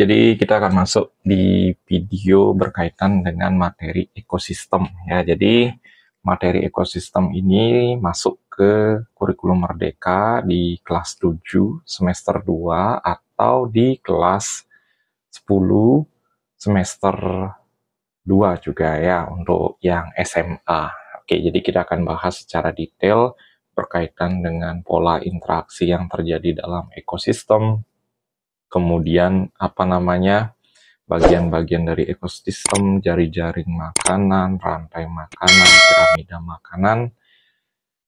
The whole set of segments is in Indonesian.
Jadi kita akan masuk di video berkaitan dengan materi ekosistem ya. Jadi materi ekosistem ini masuk ke kurikulum Merdeka di kelas 7 semester 2 atau di kelas 10 semester 2 juga ya untuk yang SMA. Oke, jadi kita akan bahas secara detail berkaitan dengan pola interaksi yang terjadi dalam ekosistem. Kemudian bagian-bagian dari ekosistem, jari-jaring makanan, rantai makanan, piramida makanan,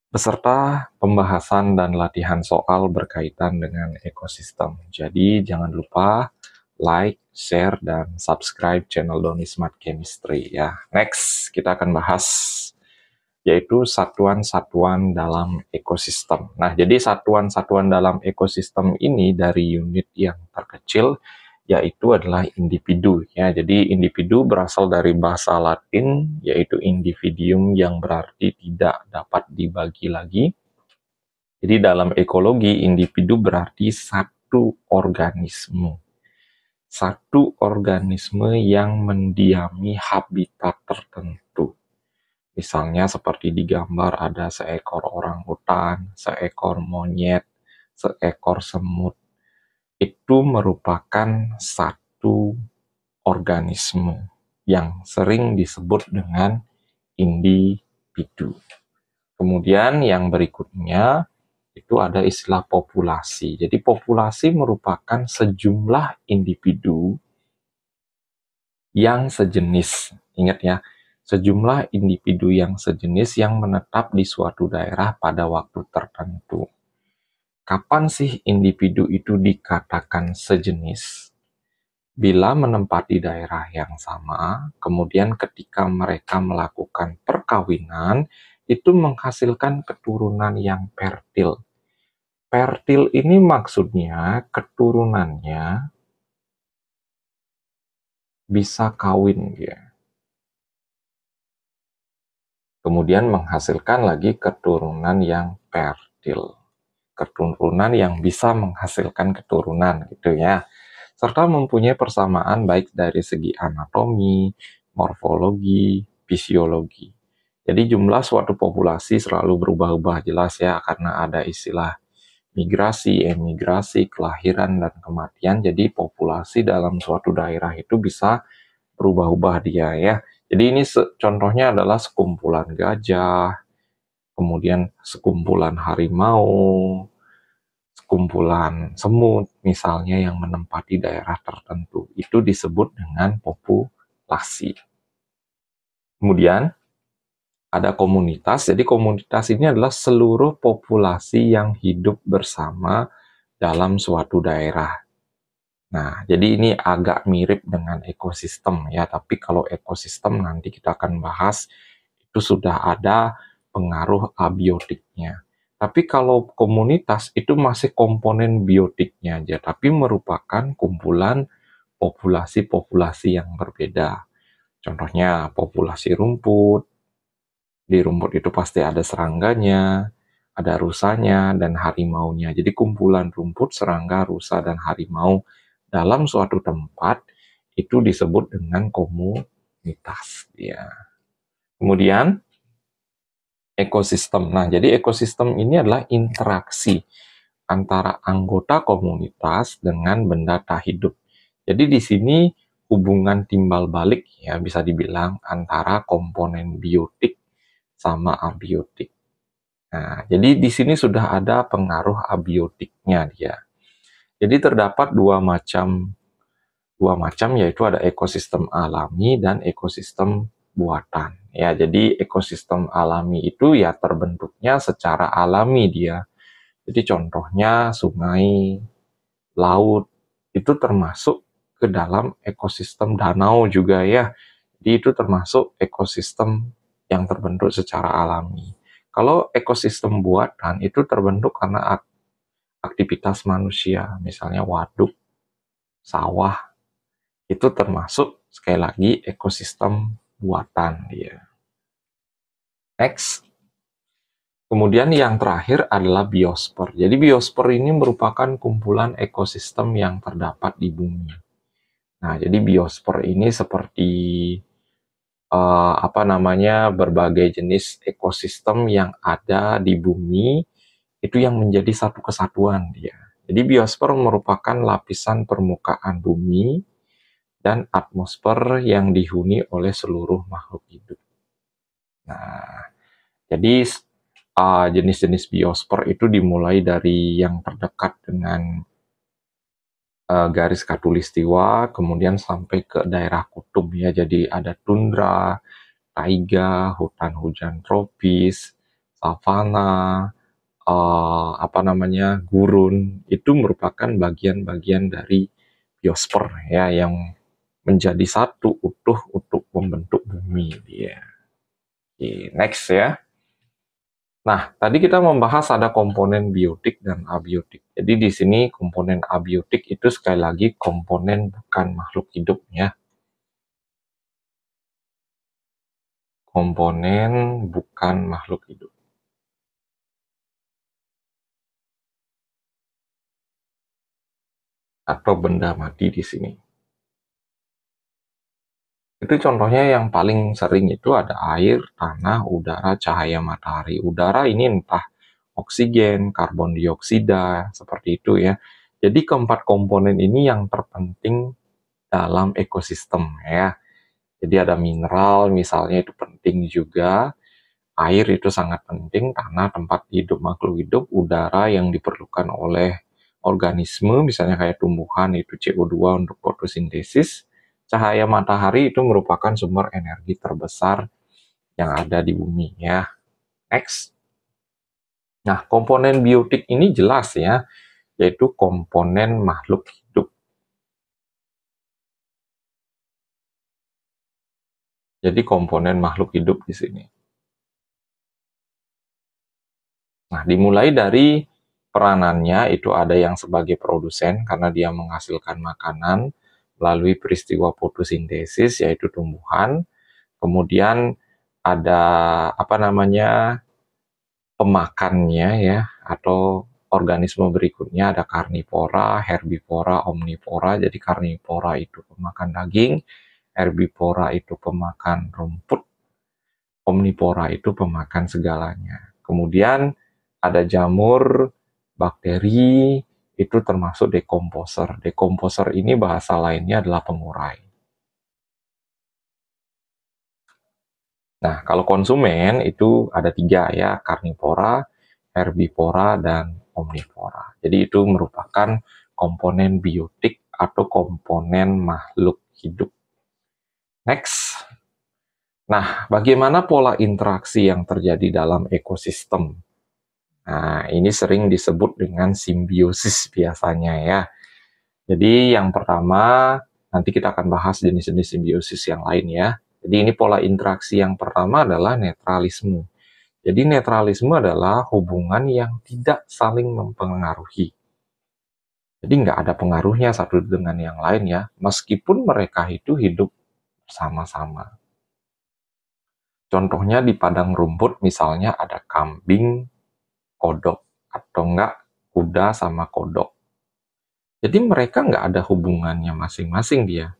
beserta pembahasan dan latihan soal berkaitan dengan ekosistem. Jadi jangan lupa like, share, dan subscribe channel Doni Smart Chemistry ya. Next, kita akan bahas yaitu satuan-satuan dalam ekosistem. Nah, jadi satuan-satuan dalam ekosistem ini dari unit yang terkecil yaitu adalah individu ya. Jadi individu berasal dari bahasa Latin yaitu individuum yang berarti tidak dapat dibagi lagi. Jadi dalam ekologi individu berarti satu organisme. Satu organisme yang mendiami habitat tertentu. Misalnya seperti di gambar ada seekor orangutan, seekor monyet, seekor semut. Itu merupakan satu organisme yang sering disebut dengan individu. Kemudian yang berikutnya itu ada istilah populasi. Jadi populasi merupakan sejumlah individu yang sejenis. Ingat ya, sejumlah individu yang sejenis yang menetap di suatu daerah pada waktu tertentu. Kapan sih individu itu dikatakan sejenis? Bila menempati daerah yang sama, kemudian ketika mereka melakukan perkawinan, itu menghasilkan keturunan yang fertil. Fertil ini maksudnya keturunannya bisa kawin ya. Kemudian menghasilkan lagi keturunan yang fertil. Keturunan yang bisa menghasilkan keturunan gitu ya. Serta mempunyai persamaan baik dari segi anatomi, morfologi, fisiologi. Jadi jumlah suatu populasi selalu berubah-ubah jelas ya karena ada istilah migrasi, emigrasi, kelahiran, dan kematian. Jadi populasi dalam suatu daerah itu bisa berubah-ubah dia ya. Jadi ini contohnya adalah sekumpulan gajah, kemudian sekumpulan harimau, sekumpulan semut misalnya yang menempati daerah tertentu. Itu disebut dengan populasi. Kemudian ada komunitas. Jadi komunitas ini adalah seluruh populasi yang hidup bersama dalam suatu daerah. Nah, jadi ini agak mirip dengan ekosistem ya, tapi kalau ekosistem nanti kita akan bahas itu sudah ada pengaruh abiotiknya. Tapi kalau komunitas itu masih komponen biotiknya aja, tapi merupakan kumpulan populasi-populasi yang berbeda. Contohnya populasi rumput, di rumput itu pasti ada serangganya, ada rusanya, dan harimaunya. Jadi kumpulan rumput, serangga, rusa, dan harimau dalam suatu tempat itu disebut dengan komunitas ya. Kemudian ekosistem. Nah, jadi ekosistem ini adalah interaksi antara anggota komunitas dengan benda tak hidup. Jadi di sini hubungan timbal balik ya bisa dibilang antara komponen biotik sama abiotik. Nah, jadi di sini sudah ada pengaruh abiotiknya dia. Jadi terdapat dua macam yaitu ada ekosistem alami dan ekosistem buatan. Ya, jadi ekosistem alami itu ya terbentuknya secara alami dia. Jadi contohnya sungai, laut itu termasuk ke dalam ekosistem danau juga ya. Jadi itu termasuk ekosistem yang terbentuk secara alami. Kalau ekosistem buatan itu terbentuk karena aktivitas manusia, misalnya waduk, sawah, itu termasuk sekali lagi ekosistem buatan dia. Next. Kemudian yang terakhir adalah biosfer. Jadi biosfer ini merupakan kumpulan ekosistem yang terdapat di bumi. Nah, jadi biosfer ini seperti berbagai jenis ekosistem yang ada di bumi itu yang menjadi satu kesatuan dia. Jadi biosfer merupakan lapisan permukaan bumi dan atmosfer yang dihuni oleh seluruh makhluk hidup. Nah, jadi jenis-jenis biosfer itu dimulai dari yang terdekat dengan garis khatulistiwa, kemudian sampai ke daerah kutub ya. Jadi ada tundra, taiga, hutan hujan tropis, savana, gurun. Itu merupakan bagian-bagian dari biosfer ya, yang menjadi satu utuh untuk membentuk bumi dia. Oke, next ya. Nah, tadi kita membahas ada komponen biotik dan abiotik. Jadi di sini komponen abiotik itu sekali lagi komponen bukan makhluk hidup ya. Komponen bukan makhluk hidup. Atau benda mati di sini. Itu contohnya yang paling sering itu ada air, tanah, udara, cahaya matahari. Udara ini entah oksigen, karbon dioksida, seperti itu ya. Jadi keempat komponen ini yang terpenting dalam ekosistem ya. Jadi ada mineral misalnya itu penting juga, air itu sangat penting, tanah tempat hidup makhluk hidup, udara yang diperlukan oleh organisme misalnya kayak tumbuhan itu CO2 untuk fotosintesis, cahaya matahari itu merupakan sumber energi terbesar yang ada di bumi ya. Next. Nah, komponen biotik ini jelas ya, yaitu komponen makhluk hidup. Jadi komponen makhluk hidup di sini. Nah, dimulai dari peranannya itu ada yang sebagai produsen karena dia menghasilkan makanan melalui peristiwa fotosintesis yaitu tumbuhan. Kemudian ada pemakannya ya, atau organisme berikutnya ada karnivora, herbivora, omnivora. Jadi karnivora itu pemakan daging, herbivora itu pemakan rumput, omnivora itu pemakan segalanya. Kemudian ada jamur, bakteri, itu termasuk dekomposer. Dekomposer ini bahasa lainnya adalah pengurai. Nah, kalau konsumen itu ada 3 ya, karnivora, herbivora, dan omnivora. Jadi itu merupakan komponen biotik atau komponen makhluk hidup. Next. Nah, bagaimana pola interaksi yang terjadi dalam ekosistem? Nah, ini sering disebut dengan simbiosis biasanya ya. Jadi yang pertama, nanti kita akan bahas jenis-jenis simbiosis yang lain ya. Jadi ini pola interaksi yang pertama adalah netralisme. Jadi netralisme adalah hubungan yang tidak saling mempengaruhi. Jadi nggak ada pengaruhnya satu dengan yang lain ya, meskipun mereka itu hidup bersama-sama. Contohnya di padang rumput misalnya ada kambing, kodok, atau enggak kuda sama kodok. Jadi mereka nggak ada hubungannya masing-masing dia.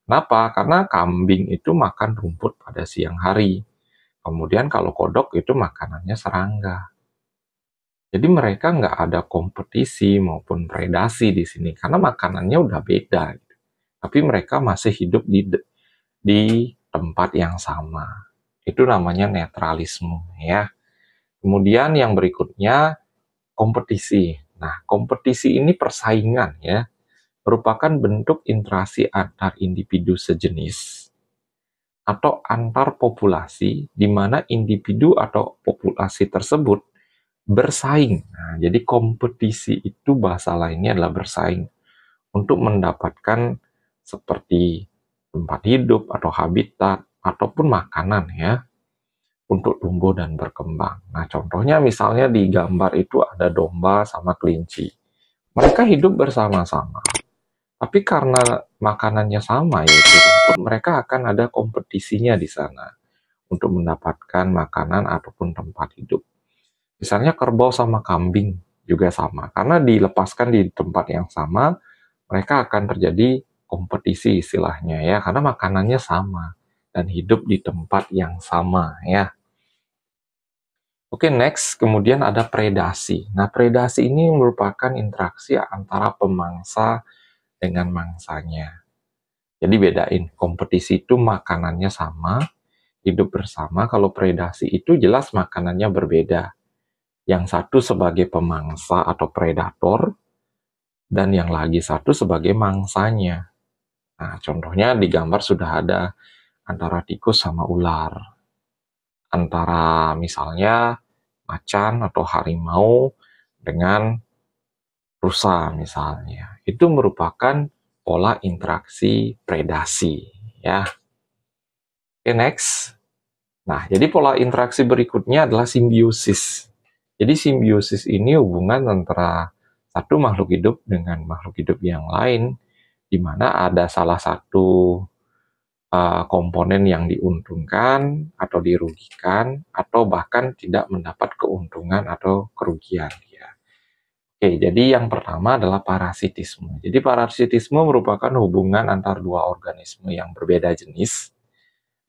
Kenapa? Karena kambing itu makan rumput pada siang hari. Kemudian kalau kodok itu makanannya serangga. Jadi mereka nggak ada kompetisi maupun predasi di sini karena makanannya udah beda. Tapi mereka masih hidup di tempat yang sama. Itu namanya netralisme ya. Kemudian yang berikutnya kompetisi. Nah, kompetisi ini persaingan ya, merupakan bentuk interaksi antar individu sejenis atau antar populasi di mana individu atau populasi tersebut bersaing. Nah, jadi kompetisi itu bahasa lainnya adalah bersaing untuk mendapatkan seperti tempat hidup atau habitat ataupun makanan ya untuk tumbuh dan berkembang. Nah, contohnya misalnya di gambar itu ada domba sama kelinci. Mereka hidup bersama-sama. Tapi karena makanannya sama yaitu rumput, mereka akan ada kompetisinya di sana untuk mendapatkan makanan ataupun tempat hidup. Misalnya kerbau sama kambing juga sama. Karena dilepaskan di tempat yang sama, mereka akan terjadi kompetisi istilahnya ya, karena makanannya sama dan hidup di tempat yang sama ya. Oke, next, kemudian ada predasi. Nah, predasi ini merupakan interaksi antara pemangsa dengan mangsanya. Jadi bedain, kompetisi itu makanannya sama, hidup bersama. Kalau predasi itu jelas makanannya berbeda. Yang satu sebagai pemangsa atau predator, dan yang lagi satu sebagai mangsanya. Nah, contohnya di gambar sudah ada antara tikus sama ular. Antara misalnya macan atau harimau dengan rusa misalnya. Itu merupakan pola interaksi predasi ya. Oke, next. Nah, jadi pola interaksi berikutnya adalah simbiosis. Jadi simbiosis ini hubungan antara satu makhluk hidup dengan makhluk hidup yang lain, di mana ada salah satu komponen yang diuntungkan atau dirugikan, atau bahkan tidak mendapat keuntungan atau kerugian. Ya. Oke, jadi yang pertama adalah parasitisme. Jadi parasitisme merupakan hubungan antar dua organisme yang berbeda jenis,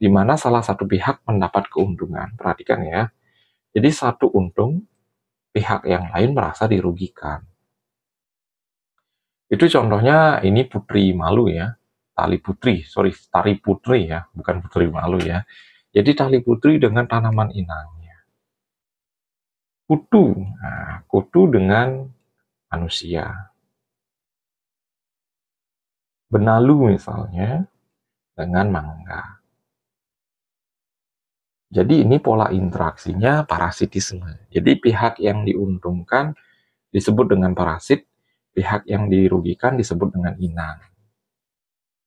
di mana salah satu pihak mendapat keuntungan. Perhatikan ya. Jadi satu untung, pihak yang lain merasa dirugikan. Itu contohnya ini putri malu ya. Tali putri ya, bukan putri malu ya. Jadi tali putri dengan tanaman inangnya. Kutu dengan manusia. Benalu misalnya dengan mangga. Jadi ini pola interaksinya parasitisme. Jadi pihak yang diuntungkan disebut dengan parasit, pihak yang dirugikan disebut dengan inang.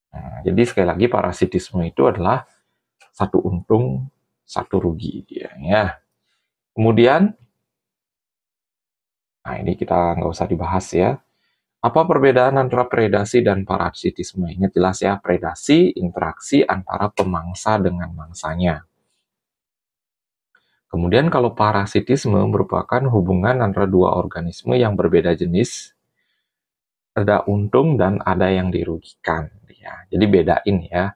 Nah, jadi sekali lagi parasitisme itu adalah satu untung, satu rugi ya. Kemudian, nah ini kita nggak usah dibahas ya. Apa perbedaan antara predasi dan parasitisme? Ini jelas ya, predasi interaksi antara pemangsa dengan mangsanya. Kemudian kalau parasitisme merupakan hubungan antara dua organisme yang berbeda jenis, ada untung dan ada yang dirugikan. Ya. Jadi bedain ya,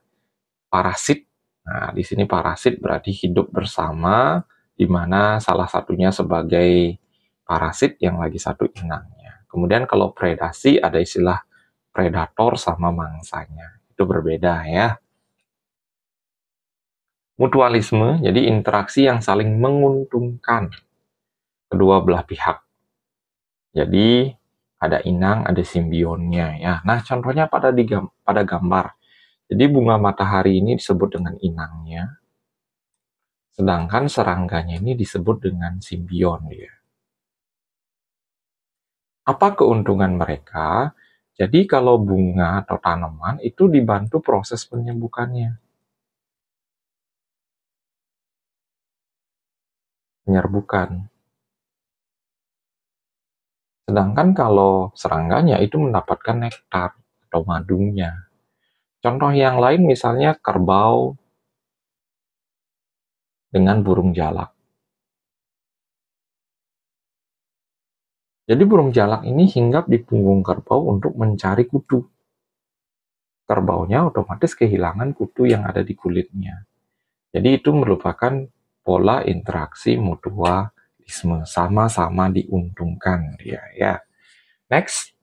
parasit. Nah, di sini parasit berarti hidup bersama, di mana salah satunya sebagai parasit, yang lagi satu inangnya. Kemudian kalau predasi ada istilah predator sama mangsanya. Itu berbeda ya. Mutualisme, jadi interaksi yang saling menguntungkan kedua belah pihak. Jadi ada inang, ada simbionnya ya. Nah, contohnya pada gambar. Jadi bunga matahari ini disebut dengan inangnya, sedangkan serangganya ini disebut dengan simbion ya. Apa keuntungan mereka? Jadi kalau bunga atau tanaman itu dibantu proses penyerbukannya. Sedangkan kalau serangganya itu mendapatkan nektar atau madunya. Contoh yang lain misalnya kerbau dengan burung jalak. Jadi burung jalak ini hinggap di punggung kerbau untuk mencari kutu. Kerbaunya otomatis kehilangan kutu yang ada di kulitnya. Jadi itu merupakan pola interaksi mutualisme, sama-sama diuntungkan dia ya. Next,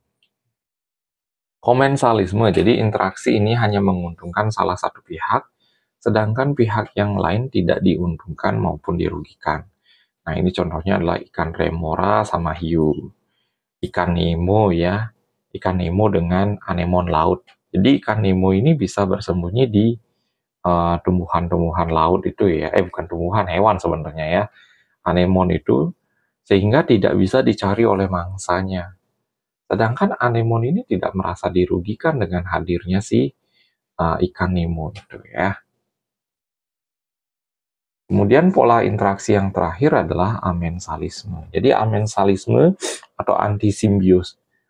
komensalisme. Jadi interaksi ini hanya menguntungkan salah satu pihak, sedangkan pihak yang lain tidak diuntungkan maupun dirugikan. Nah, ini contohnya adalah ikan remora sama hiu. Ikan Nemo ya, ikan Nemo dengan anemon laut. Jadi ikan Nemo ini bisa bersembunyi di tumbuhan-tumbuhan laut itu ya, bukan tumbuhan, hewan sebenarnya ya, anemon itu, sehingga tidak bisa dicari oleh mangsanya. Sedangkan anemon ini tidak merasa dirugikan dengan hadirnya si ikan Nemo itu ya. Kemudian pola interaksi yang terakhir adalah amensalisme. Jadi amensalisme atau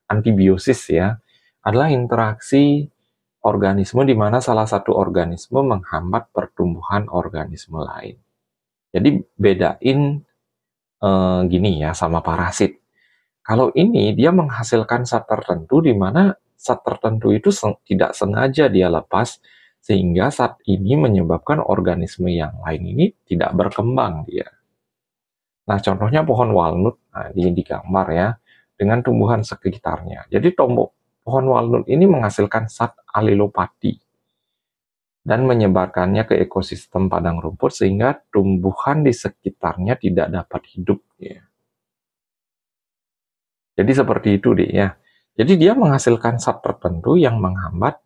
antibiosis ya, adalah interaksi organisme di mana salah satu organisme menghambat pertumbuhan organisme lain. Jadi bedain gini ya sama parasit. Kalau ini dia menghasilkan zat tertentu di mana zat tertentu itu tidak sengaja dia lepas, sehingga zat ini menyebabkan organisme yang lain ini tidak berkembang dia. Nah, contohnya pohon walnut, nah, ini digambar ya, dengan tumbuhan sekitarnya. Jadi pohon walnut ini menghasilkan zat alilopati dan menyebarkannya ke ekosistem padang rumput sehingga tumbuhan di sekitarnya tidak dapat hidup. Ya. Jadi seperti itu deh ya. Jadi dia menghasilkan zat tertentu yang menghambat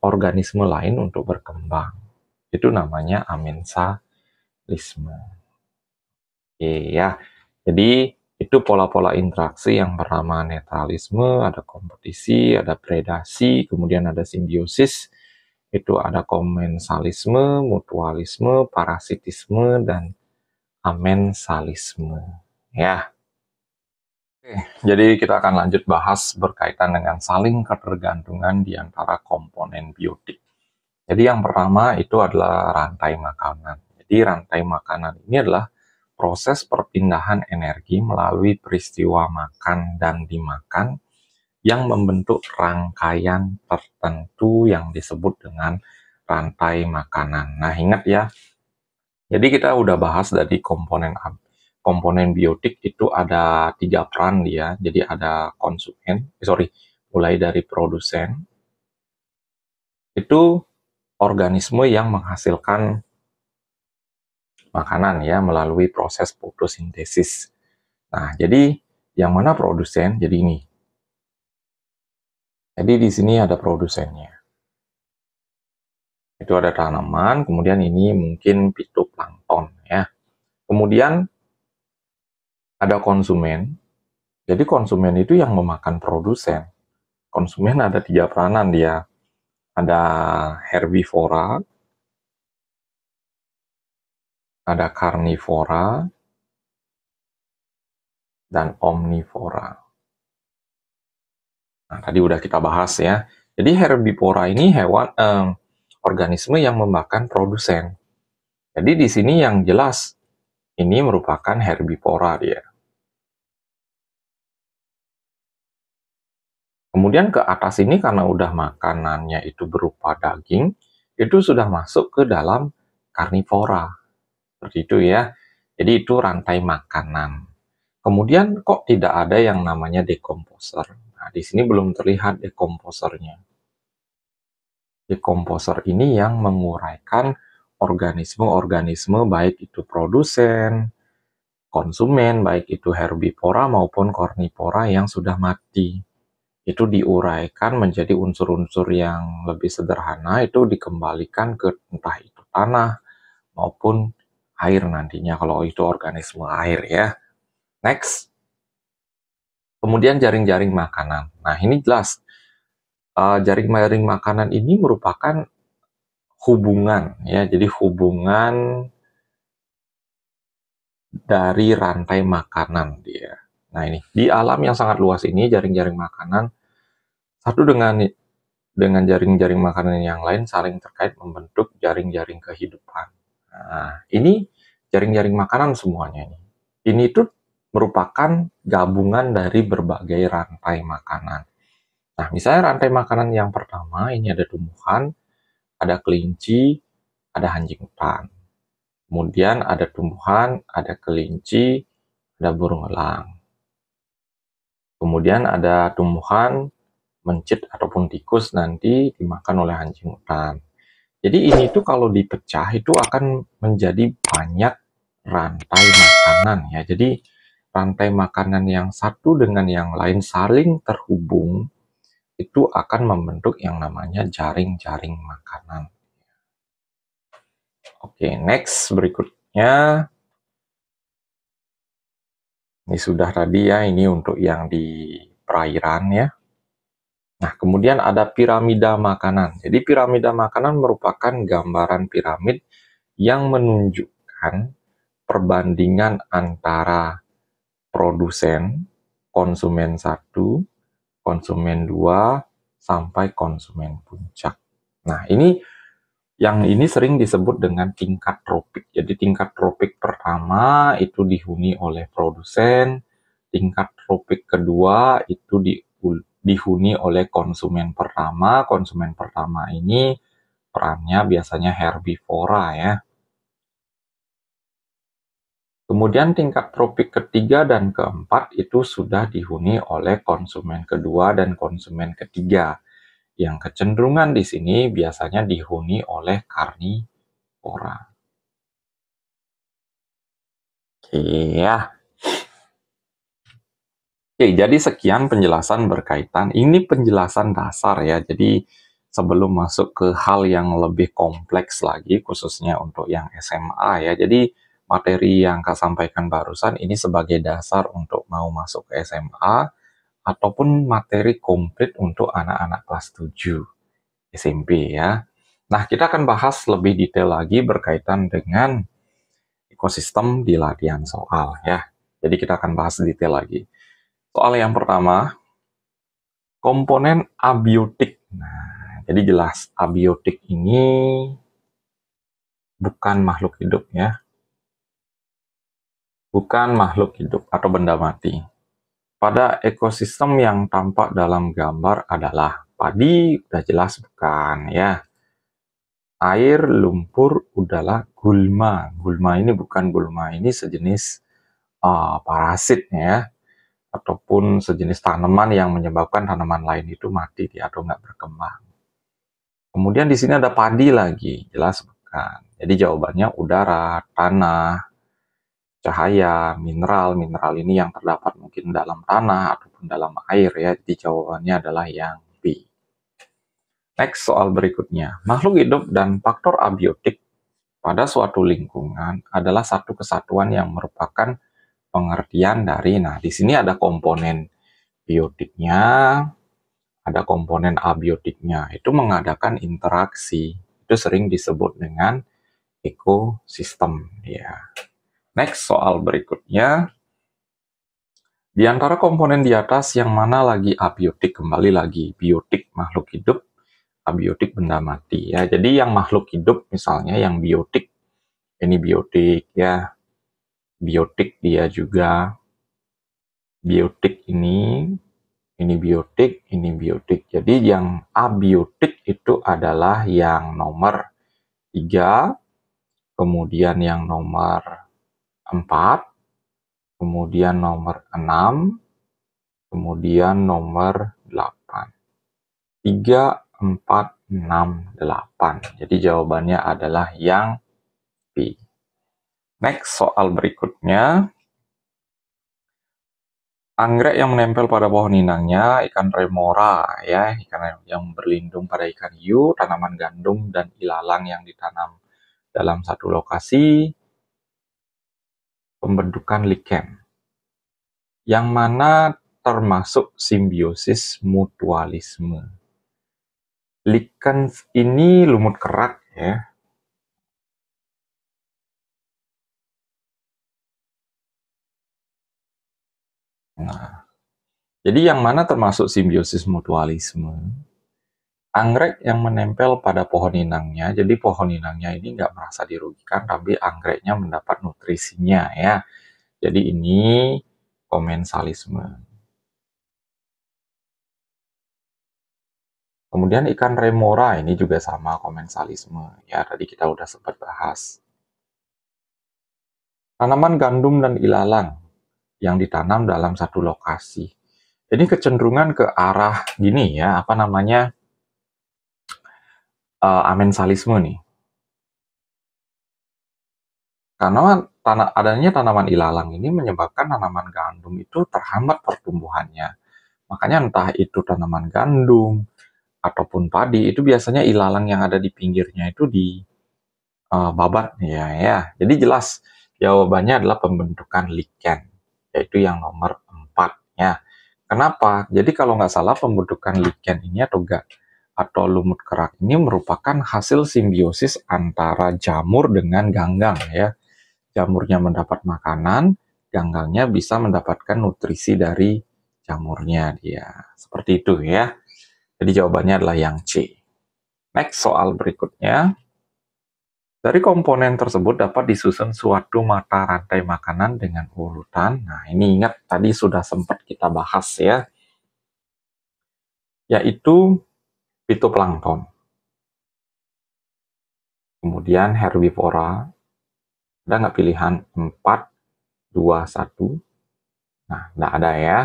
organisme lain untuk berkembang. Itu namanya amensalisme. Ya, jadi itu pola-pola interaksi yang pertama netralisme, ada kompetisi, ada predasi, kemudian ada simbiosis, itu ada komensalisme, mutualisme, parasitisme, dan amensalisme. Ya, oke, jadi kita akan lanjut bahas berkaitan dengan saling ketergantungan di antara komponen biotik. Jadi yang pertama itu adalah rantai makanan. Jadi rantai makanan ini adalah proses perpindahan energi melalui peristiwa makan dan dimakan yang membentuk rangkaian tertentu yang disebut dengan rantai makanan. Nah, ingat ya. Jadi kita udah bahas dari komponen biotik itu ada 3 peran dia. Jadi ada mulai dari produsen, itu organisme yang menghasilkan makanan ya melalui proses fotosintesis. Nah, jadi yang mana produsen? Jadi ini. Jadi di sini ada produsennya. Itu ada tanaman, kemudian ini mungkin fitoplankton ya. Kemudian ada konsumen. Jadi konsumen itu yang memakan produsen. Konsumen ada 3 peranan dia. Ada herbivora, ada karnivora, dan omnivora. Nah, tadi udah kita bahas ya. Jadi herbivora ini organisme yang memakan produsen. Jadi di sini yang jelas ini merupakan herbivora dia. Kemudian ke atas ini karena udah makanannya itu berupa daging, itu sudah masuk ke dalam karnivora. Seperti itu ya. Jadi itu rantai makanan. Kemudian kok tidak ada yang namanya dekomposer? Nah, di sini belum terlihat dekomposernya. Dekomposer ini yang menguraikan organisme-organisme baik itu produsen, konsumen, baik itu herbivora maupun karnivora yang sudah mati. Itu diuraikan menjadi unsur-unsur yang lebih sederhana, itu dikembalikan ke entah itu tanah maupun air nantinya kalau itu organisme air ya. Next. Kemudian jaring-jaring makanan. Nah, ini jelas. Jaring-jaring makanan ini merupakan hubungan ya. Jadi hubungan dari rantai makanan dia. Nah, ini di alam yang sangat luas ini jaring-jaring makanan satu dengan jaring-jaring makanan yang lain saling terkait membentuk jaring-jaring kehidupan. Nah, ini jaring-jaring makanan semuanya ini. Ini tuh merupakan gabungan dari berbagai rantai makanan. Nah, misalnya rantai makanan yang pertama, ini ada tumbuhan, ada kelinci, ada anjing hutan. Kemudian ada tumbuhan, ada kelinci, ada burung elang. Kemudian ada tumbuhan, mencit ataupun tikus nanti dimakan oleh anjing hutan. Jadi ini tuh kalau dipecah itu akan menjadi banyak rantai makanan ya. Jadi rantai makanan yang satu dengan yang lain saling terhubung itu akan membentuk yang namanya jaring-jaring makanan. Oke, next berikutnya. Ini sudah tadi ya, ini untuk yang di perairan ya. Nah, kemudian ada piramida makanan. Jadi piramida makanan merupakan gambaran piramid yang menunjukkan perbandingan antara produsen, konsumen 1, konsumen 2, sampai konsumen puncak. Nah, ini sering disebut dengan tingkat tropik. Jadi tingkat tropik pertama itu dihuni oleh produsen, tingkat tropik kedua itu dihuni oleh konsumen pertama. Konsumen pertama ini perannya biasanya herbivora ya. Kemudian tingkat tropik ketiga dan keempat itu sudah dihuni oleh konsumen kedua dan konsumen ketiga. Yang kecenderungan di sini biasanya dihuni oleh karnivora. Oke ya. Oke, jadi sekian penjelasan berkaitan. Ini penjelasan dasar ya. Jadi sebelum masuk ke hal yang lebih kompleks lagi, khususnya untuk yang SMA ya. Jadi materi yang Kak sampaikan barusan ini sebagai dasar untuk mau masuk ke SMA ataupun materi komplit untuk anak-anak kelas 7 SMP ya. Nah, kita akan bahas lebih detail lagi berkaitan dengan ekosistem di latihan soal ya. Jadi kita akan bahas detail lagi. Soal yang pertama, komponen abiotik. Nah, jadi jelas abiotik ini bukan makhluk hidup ya. Bukan makhluk hidup atau benda mati. Pada ekosistem yang tampak dalam gambar adalah padi, udah jelas bukan ya. Air, lumpur, udahlah gulma. Gulma ini bukan gulma, ini sejenis parasit ya. Ataupun sejenis tanaman yang menyebabkan tanaman lain itu mati atau nggak berkembang. Kemudian di sini ada padi lagi, jelas bukan. Jadi jawabannya udara, tanah, cahaya, mineral. Mineral ini yang terdapat mungkin dalam tanah ataupun dalam air ya. Jadi jawabannya adalah yang B. Next, soal berikutnya. Makhluk hidup dan faktor abiotik pada suatu lingkungan adalah satu kesatuan yang merupakan pengertian dari, nah di sini ada komponen biotiknya, ada komponen abiotiknya, itu mengadakan interaksi, itu sering disebut dengan ekosistem ya. Next, soal berikutnya, di antara komponen di atas yang mana lagi abiotik? Kembali lagi, biotik makhluk hidup, abiotik benda mati ya. Jadi yang makhluk hidup misalnya yang biotik, ini biotik ya, biotik dia juga, biotik ini biotik, ini biotik. Jadi yang abiotik itu adalah yang nomor 3, kemudian yang nomor 4, kemudian nomor 6, kemudian nomor 8. 3, 4, 6, 8. Jadi jawabannya adalah yang B. Next, soal berikutnya. Anggrek yang menempel pada pohon inangnya, ikan remora, ya, ikan yang berlindung pada ikan hiu, tanaman gandum, dan ilalang yang ditanam dalam satu lokasi, pembentukan lichen. Yang mana termasuk simbiosis mutualisme. Lichen ini lumut kerak, ya. Nah, jadi yang mana termasuk simbiosis mutualisme? Anggrek yang menempel pada pohon inangnya, jadi pohon inangnya ini nggak merasa dirugikan, tapi anggreknya mendapat nutrisinya ya. Jadi ini komensalisme. Kemudian ikan remora ini juga sama komensalisme. Ya, tadi kita udah sempat bahas. Tanaman gandum dan ilalang yang ditanam dalam satu lokasi. Ini kecenderungan ke arah gini ya, apa namanya, amensalisme nih. Karena adanya tanaman ilalang ini menyebabkan tanaman gandum itu terhambat pertumbuhannya. Makanya entah itu tanaman gandum ataupun padi, itu biasanya ilalang yang ada di pinggirnya itu di babat ya. Jadi jelas jawabannya adalah pembentukan lichen, yaitu yang nomor 4 ya. Kenapa? Jadi kalau nggak salah pembentukan lichen ini atau lumut kerak ini merupakan hasil simbiosis antara jamur dengan ganggang ya. Jamurnya mendapat makanan, ganggangnya bisa mendapatkan nutrisi dari jamurnya dia. Seperti itu ya. Jadi jawabannya adalah yang C. Next, soal berikutnya. Dari komponen tersebut dapat disusun suatu mata rantai makanan dengan urutan. Nah, ini ingat tadi sudah sempat kita bahas ya. yaitu fitoplankton. Kemudian herbivora, ada nggak pilihan 4, 2, 1? Nah, nggak ada ya.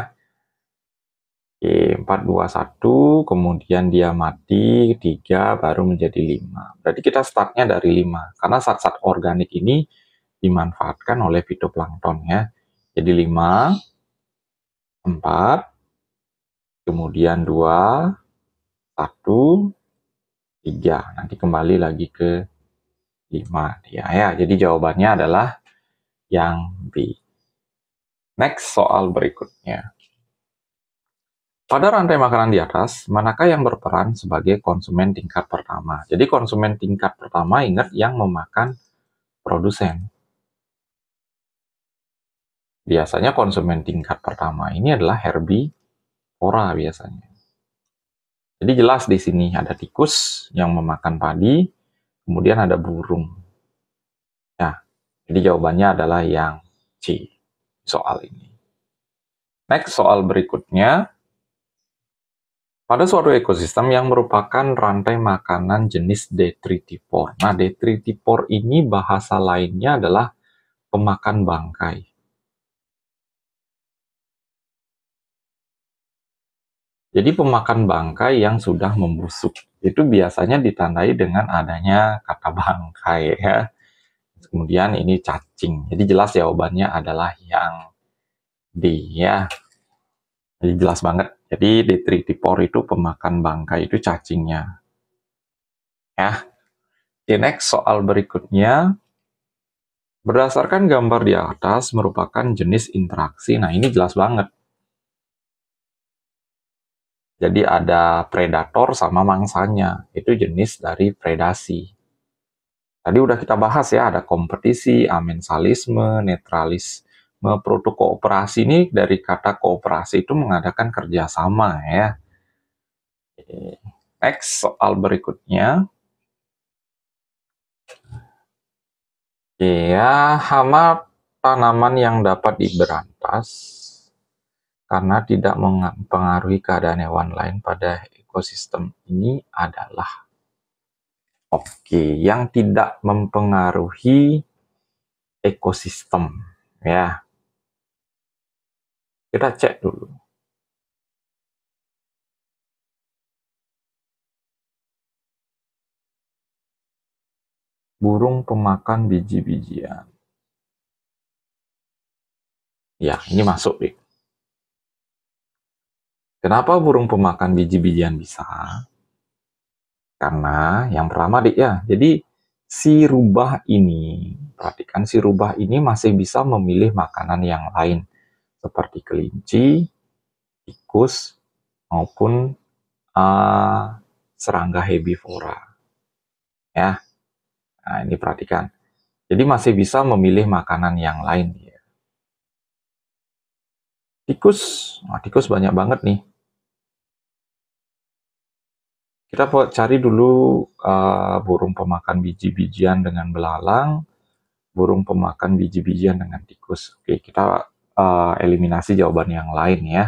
Oke, 4, 2, 1, kemudian dia mati, 3, baru menjadi 5. Berarti kita startnya dari 5, karena zat-zat organik ini dimanfaatkan oleh fitoplankton ya. Jadi 5, 4, kemudian 2, 1, 3. Nanti kembali lagi ke 5 dia ya. Jadi jawabannya adalah yang B. Next, soal berikutnya. Pada rantai makanan di atas, manakah yang berperan sebagai konsumen tingkat pertama? Jadi konsumen tingkat pertama, ingat, yang memakan produsen. Biasanya konsumen tingkat pertama ini adalah herbivora biasanya. Jadi jelas di sini ada tikus yang memakan padi, kemudian ada burung. Ya, jadi jawabannya adalah yang C soal ini. Next, soal berikutnya. Pada suatu ekosistem yang merupakan rantai makanan jenis detritivore. Nah, detritivore ini bahasa lainnya adalah pemakan bangkai. Jadi pemakan bangkai yang sudah membusuk. Itu biasanya ditandai dengan adanya kata bangkai ya. Kemudian ini cacing. Jadi jelas jawabannya adalah yang D ya. Jadi jelas banget. Jadi detritivore itu pemakan bangkai, itu cacingnya. Ya. Oke, next soal berikutnya. Berdasarkan gambar di atas merupakan jenis interaksi. Nah, ini jelas banget. Jadi ada predator sama mangsanya. Itu jenis dari predasi. Tadi udah kita bahas ya, ada kompetisi, amensalisme, netralisme, produk kooperasi. Ini dari kata kooperasi itu mengadakan kerjasama ya. Next, soal berikutnya. Ya, hama tanaman yang dapat diberantas karena tidak mempengaruhi keadaan hewan lain pada ekosistem ini adalah yang tidak mempengaruhi ekosistem ya. Kita cek dulu. Burung pemakan biji-bijian. Ya, ini masuk deh. Kenapa burung pemakan biji-bijian bisa? Karena yang pertama ya, jadi si rubah ini, perhatikan, si rubah ini masih bisa memilih makanan yang lain seperti kelinci, tikus, maupun serangga herbivora. Ya, nah ini perhatikan. Jadi masih bisa memilih makanan yang lain. Tikus, nah, tikus banyak banget nih. Kita cari dulu burung pemakan biji-bijian dengan belalang, burung pemakan biji-bijian dengan tikus. Oke, kita eliminasi jawaban yang lain ya.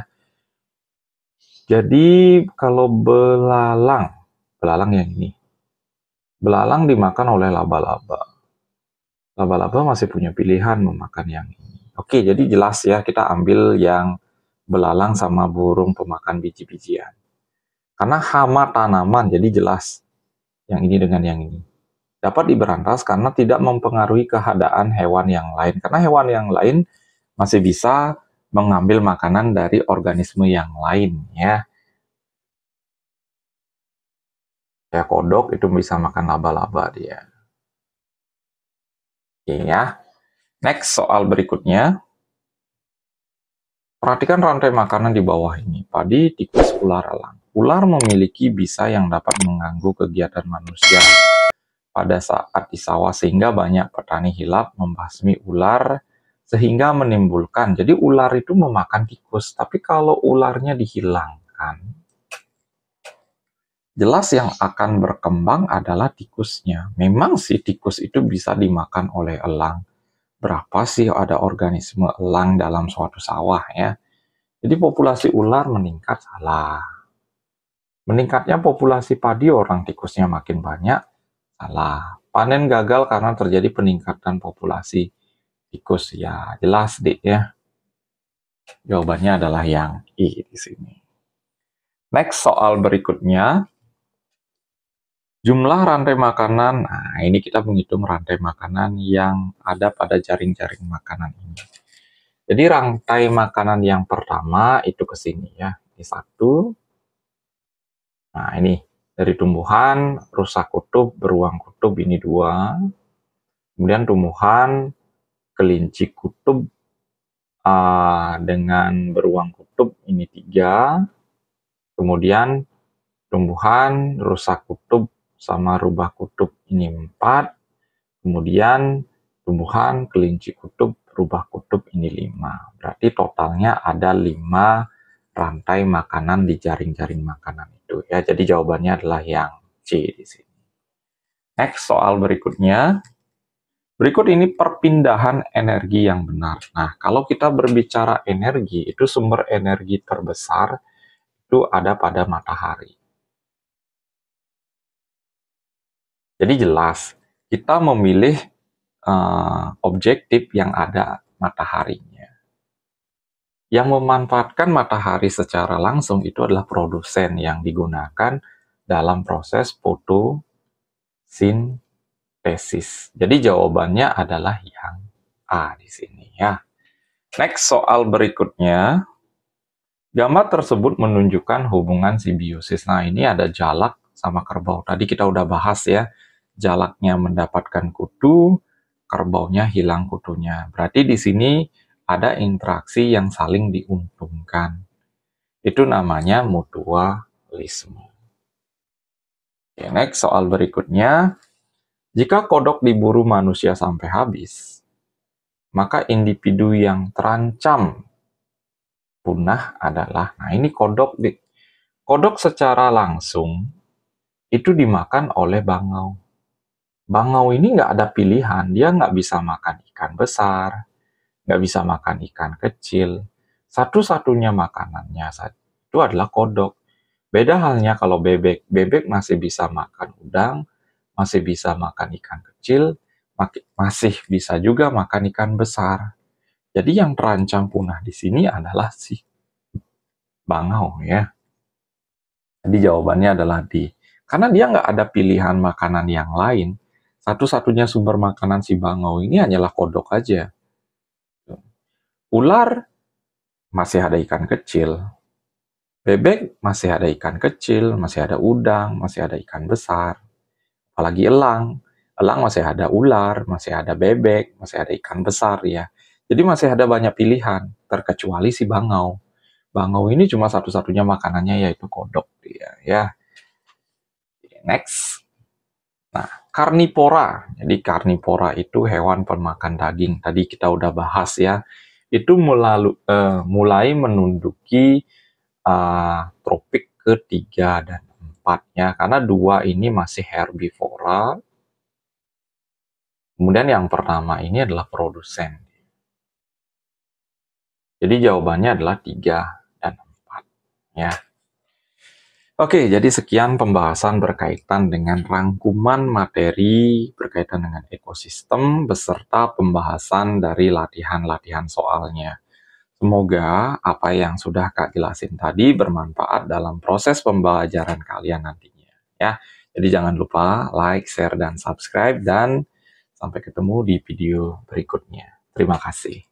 Jadi kalau belalang yang ini, belalang dimakan oleh laba-laba. Laba-laba masih punya pilihan memakan yang ini. Oke, jadi jelas ya, kita ambil yang belalang sama burung pemakan biji-bijian. Karena hama tanaman, jadi jelas yang ini dengan yang ini. Dapat diberantas karena tidak mempengaruhi keadaan hewan yang lain. Karena hewan yang lain masih bisa mengambil makanan dari organisme yang lain ya. Ya, kodok itu bisa makan laba-laba dia. Oke ya. Next, soal berikutnya. Perhatikan rantai makanan di bawah ini. Padi, tikus, ular, elang. Ular memiliki bisa yang dapat mengganggu kegiatan manusia pada saat di sawah, sehingga banyak petani hilap membasmi ular sehingga menimbulkan. Jadi ular itu memakan tikus, tapi kalau ularnya dihilangkan, jelas yang akan berkembang adalah tikusnya. Memang sih tikus itu bisa dimakan oleh elang. Berapa sih ada organisme elang dalam suatu sawah ya? Jadi populasi ular meningkat, salah. Meningkatnya populasi padi, orang tikusnya makin banyak. Salah. Panen gagal karena terjadi peningkatan populasi tikus. Ya, jelas deh ya. Jawabannya adalah yang I di sini. Next, soal berikutnya. Jumlah rantai makanan. Nah, ini kita menghitung rantai makanan yang ada pada jaring-jaring makanan ini. Jadi rantai makanan yang pertama itu ke sini ya. Ini 1. Nah, ini dari tumbuhan rusak kutub, beruang kutub ini 2. Kemudian tumbuhan kelinci kutub dengan beruang kutub ini 3. Kemudian tumbuhan rusak kutub sama rubah kutub ini 4. Kemudian tumbuhan kelinci kutub, rubah kutub ini 5. Berarti totalnya ada 5 rantai makanan di jaring-jaring makanan itu ya. Jadi jawabannya adalah yang C di sini. Next, soal berikutnya. Berikut ini perpindahan energi yang benar. Nah, kalau kita berbicara energi, itu sumber energi terbesar itu ada pada matahari. Jadi jelas, kita memilih objektif yang ada mataharinya. Yang memanfaatkan matahari secara langsung itu adalah produsen yang digunakan dalam proses fotosintesis. Jadi jawabannya adalah yang A di sini ya. Next, soal berikutnya. Gambar tersebut menunjukkan hubungan simbiosis. Nah, ini ada jalak sama kerbau. Tadi kita udah bahas ya. Jalaknya mendapatkan kutu, kerbaunya hilang kutunya. Berarti di sini ada interaksi yang saling diuntungkan. Itu namanya mutualisme. Oke, next, soal berikutnya. Jika kodok diburu manusia sampai habis, maka individu yang terancam punah adalah, nah ini kodok. Kodok secara langsung itu dimakan oleh bangau. Bangau ini nggak ada pilihan, dia nggak bisa makan ikan besar, nggak bisa makan ikan kecil. Satu-satunya makanannya itu adalah kodok. Beda halnya kalau bebek. Bebek masih bisa makan udang, masih bisa makan ikan kecil, masih bisa juga makan ikan besar. Jadi yang terancam punah di sini adalah si bangau ya. Jadi jawabannya adalah D. Karena dia nggak ada pilihan makanan yang lain. Satu-satunya sumber makanan si bangau ini hanyalah kodok aja. Ular masih ada ikan kecil. Bebek masih ada ikan kecil, masih ada udang, masih ada ikan besar. Apalagi elang. Elang masih ada ular, masih ada bebek, masih ada ikan besar ya. Jadi masih ada banyak pilihan, terkecuali si bangau. Bangau ini cuma satu-satunya makanannya yaitu kodok dia ya. Next. Nah, karnivora. Jadi karnivora itu hewan pemakan daging. Tadi kita udah bahas ya. Itu mulai menunduki tropik ketiga dan 4 ya. Karena 2 ini masih herbivora. Kemudian yang pertama ini adalah produsen. Jadi jawabannya adalah 3 dan 4 ya. Oke, jadi sekian pembahasan berkaitan dengan rangkuman materi berkaitan dengan ekosistem beserta pembahasan dari latihan-latihan soalnya. Semoga apa yang sudah Kak jelasin tadi bermanfaat dalam proses pembelajaran kalian nantinya. Ya, jadi jangan lupa like, share, dan subscribe, dan sampai ketemu di video berikutnya. Terima kasih.